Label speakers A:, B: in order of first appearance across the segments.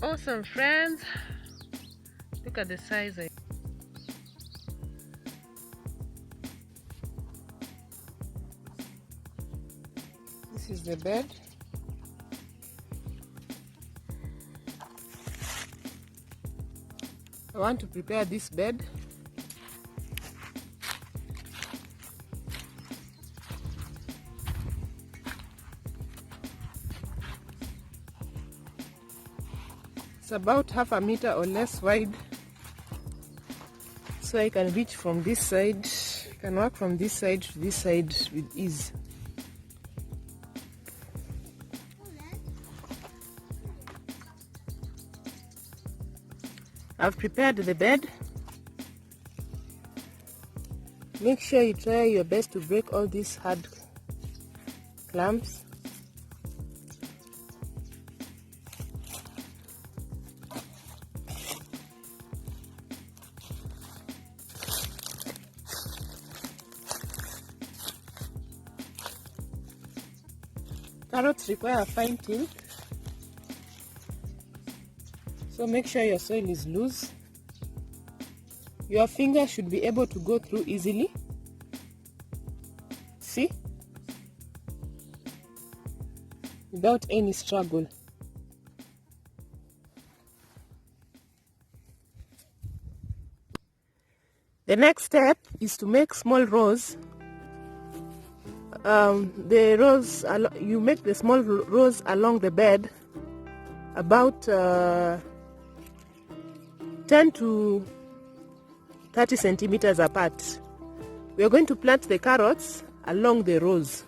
A: Awesome, friends. Look at the size of it. This is the bed. I want to prepare this bed. It's about 1/2 meter or less wide, so I can reach from this side. I can work from this side to this side with ease. I've prepared the bed. Make sure you try your best to break all these hard clumps. Carrots require a fine till, so make sure your soil is loose. Your finger should be able to go through easily. See? Without any struggle. The next step is to make small rows. You make the small rows along the bed about 10 to 30 centimeters apart. We are going to plant the carrots along the rows.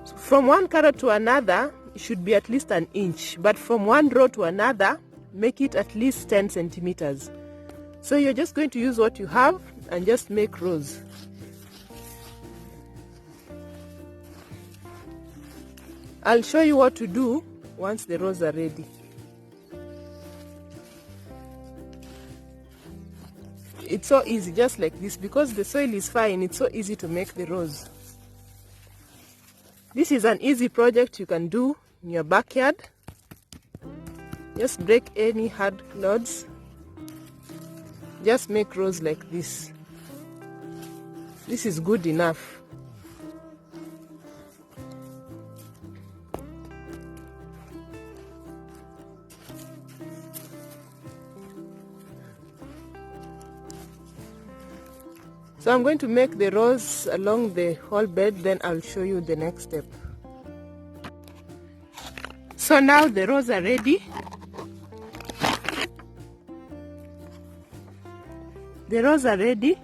A: So from one carrot to another, it should be at least 1 inch, but from one row to another, make it at least 10 centimeters. So you're just going to use what you have and just make rows. I'll show you what to do once the rows are ready. It's so easy, just like this, because the soil is fine. It's so easy to make the rows. This is an easy project you can do in your backyard. Just break any hard clods. Just make rows like this. This is good enough. So I'm going to make the rows along the whole bed, then I'll show you the next step. So now the rows are ready. The rows are ready.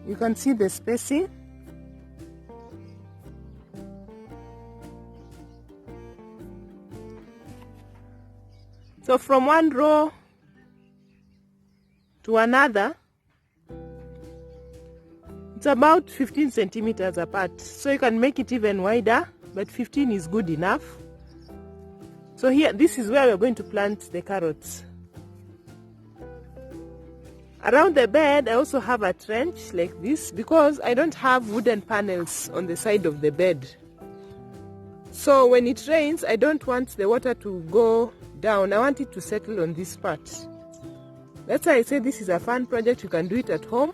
A: You can see the spacing. So from one row to another, it's about 15 centimeters apart. So you can make it even wider, but 15 is good enough. So here, this is where we're going to plant the carrots. Around the bed, I also have a trench like this because I don't have wooden panels on the side of the bed. So when it rains, I don't want the water to go down. I want it to settle on this part. That's why I say this is a fun project. You can do it at home.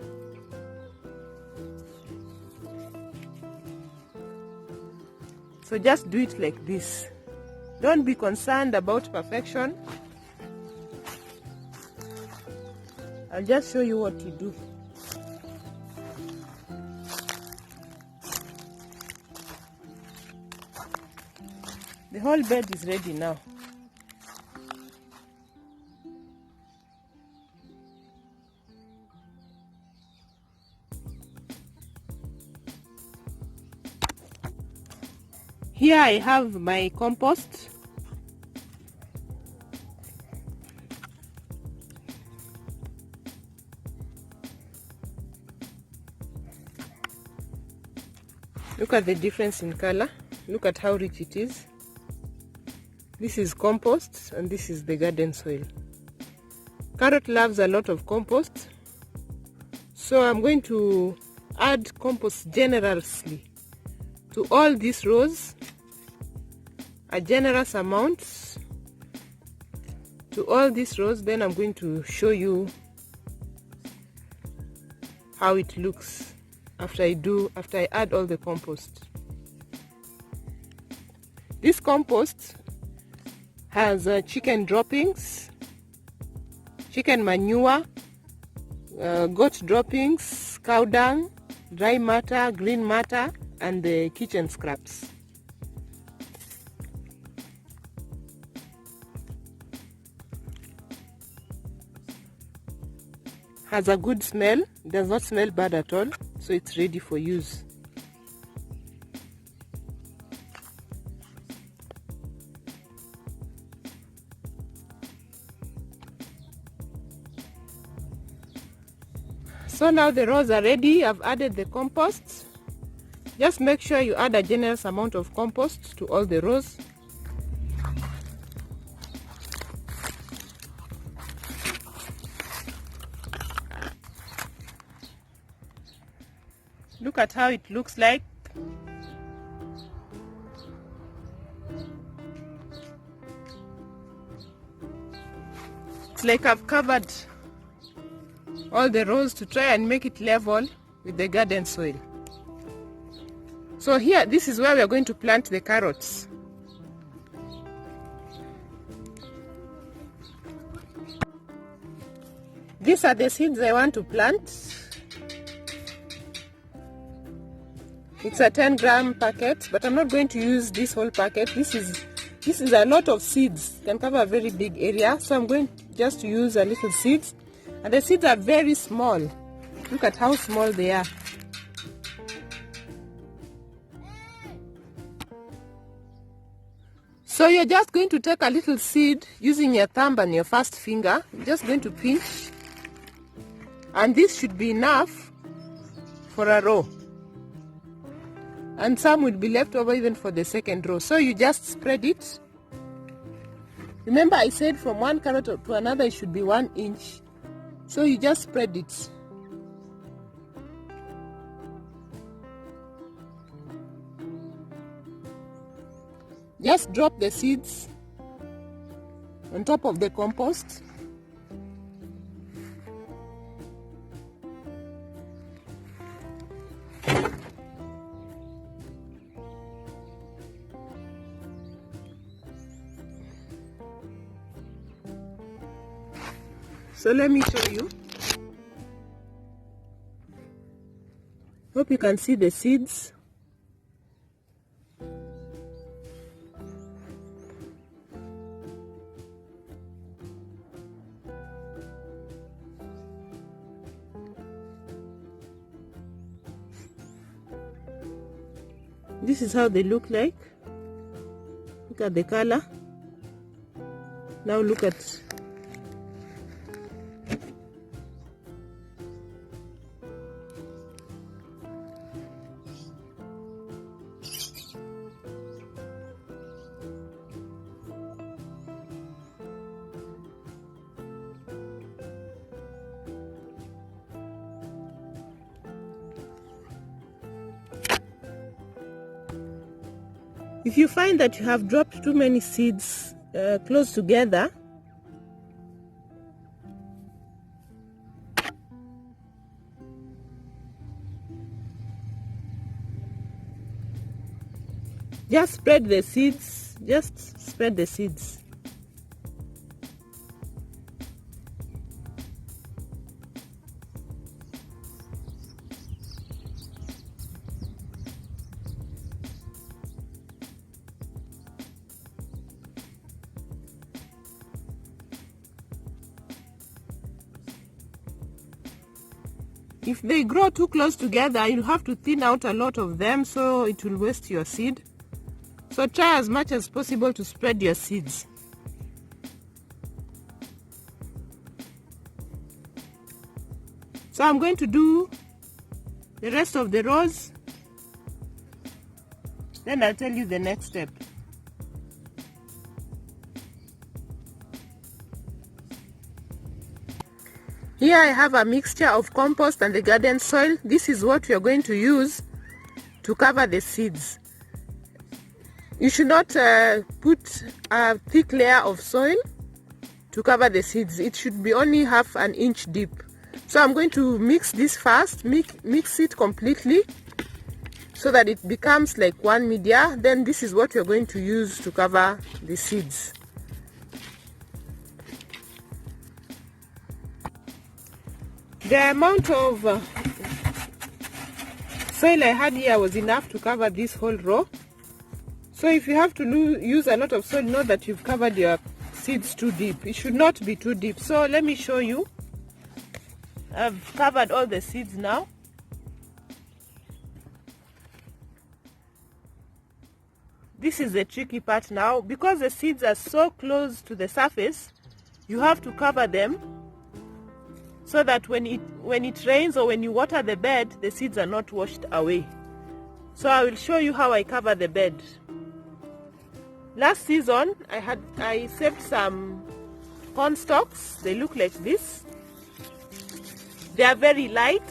A: So just do it like this. Don't be concerned about perfection. I'll just show you what to do. The whole bed is ready now. Here I have my compost. Look at the difference in color. Look at how rich it is. This is compost and this is the garden soil. Carrot loves a lot of compost. So I'm going to add compost generously to all these rows. a generous amount to all these rows. Then I'm going to show you how it looks after I add all the compost. This compost has chicken droppings, chicken manure, goat droppings, cow dung, dry matter, green matter, and the kitchen scraps. Has a good smell, does not smell bad at all, so it's ready for use. So now the rows are ready. I've added the compost. Just make sure you add a generous amount of compost to all the rows. Look at how it looks like. It's like I've covered all the rows to try and make it level with the garden soil. So here, this is where we are going to plant the carrots. These are the seeds I want to plant. It's a 10-gram packet, but I'm not going to use this whole packet. This is a lot of seeds. It can cover a very big area, so I'm going just to use a little seeds. And the seeds are very small. Look at how small they are. So you're just going to take a little seed using your thumb and your first finger. You're just going to pinch. And this should be enough for a row. And some will be left over even for the second row. So you just spread it. Remember I said from one carrot to another it should be 1 inch. So you just spread it. Just drop the seeds on top of the compost. So let me show you. Hope you can see the seeds. This is how they look like. Look at the color. Now look at if you find that you have dropped too many seeds close together, just spread the seeds. Just spread the seeds. If they grow too close together, you'll have to thin out a lot of them, so it will waste your seed. So try as much as possible to spread your seeds. So I'm going to do the rest of the rows, then I'll tell you the next step. Here I have a mixture of compost and the garden soil. This is what we are going to use to cover the seeds. You should not put a thick layer of soil to cover the seeds. It should be only half an inch deep. So I'm going to mix this first, mix it completely so that it becomes like one media. Then this is what we're going to use to cover the seeds. The amount of soil I had here was enough to cover this whole row. So if you have to use a lot of soil, know that you've covered your seeds too deep. It should not be too deep. So let me show you. I've covered all the seeds now. This is the tricky part now. Because the seeds are so close to the surface, you have to cover them so that when it rains or when you water the bed, the seeds are not washed away. So I will show you how I cover the bed. Last season, I saved some corn stalks. They look like this. They are very light,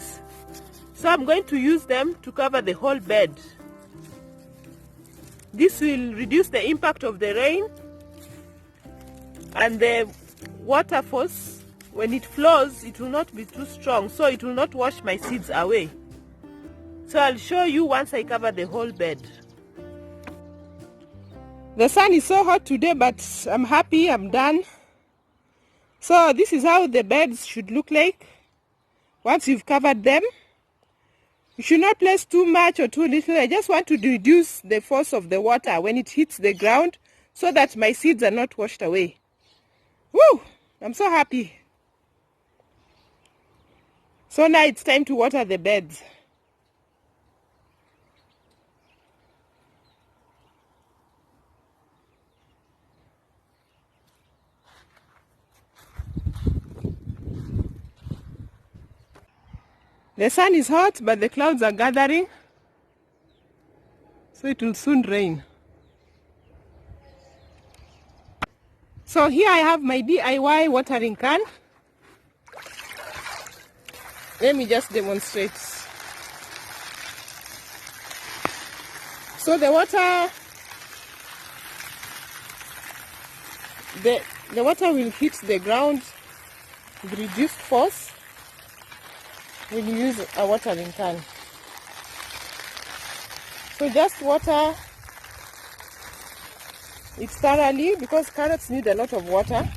A: so I'm going to use them to cover the whole bed. This will reduce the impact of the rain, and the water force, when it flows, it will not be too strong, so it will not wash my seeds away. So I'll show you once I cover the whole bed. The sun is so hot today, but I'm happy I'm done. So this is how the beds should look like once you've covered them. You should not place too much or too little. I just want to reduce the force of the water when it hits the ground so that my seeds are not washed away. Woo! I'm so happy. So now it's time to water the beds. The sun is hot, but the clouds are gathering, so it will soon rain. So here I have my DIY watering can. Let me just demonstrate. So the water will hit the ground with reduced force when you use a watering can. So just water it thoroughly because carrots need a lot of water.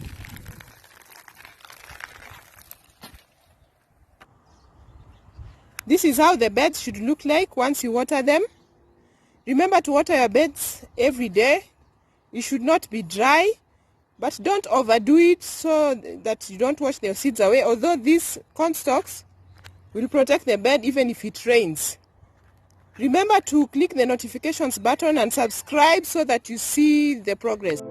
A: This is how the beds should look like once you water them. Remember to water your beds every day. It should not be dry, but don't overdo it so that you don't wash the seeds away, although these corn stalks will protect the bed even if it rains. Remember to click the notifications button and subscribe so that you see the progress.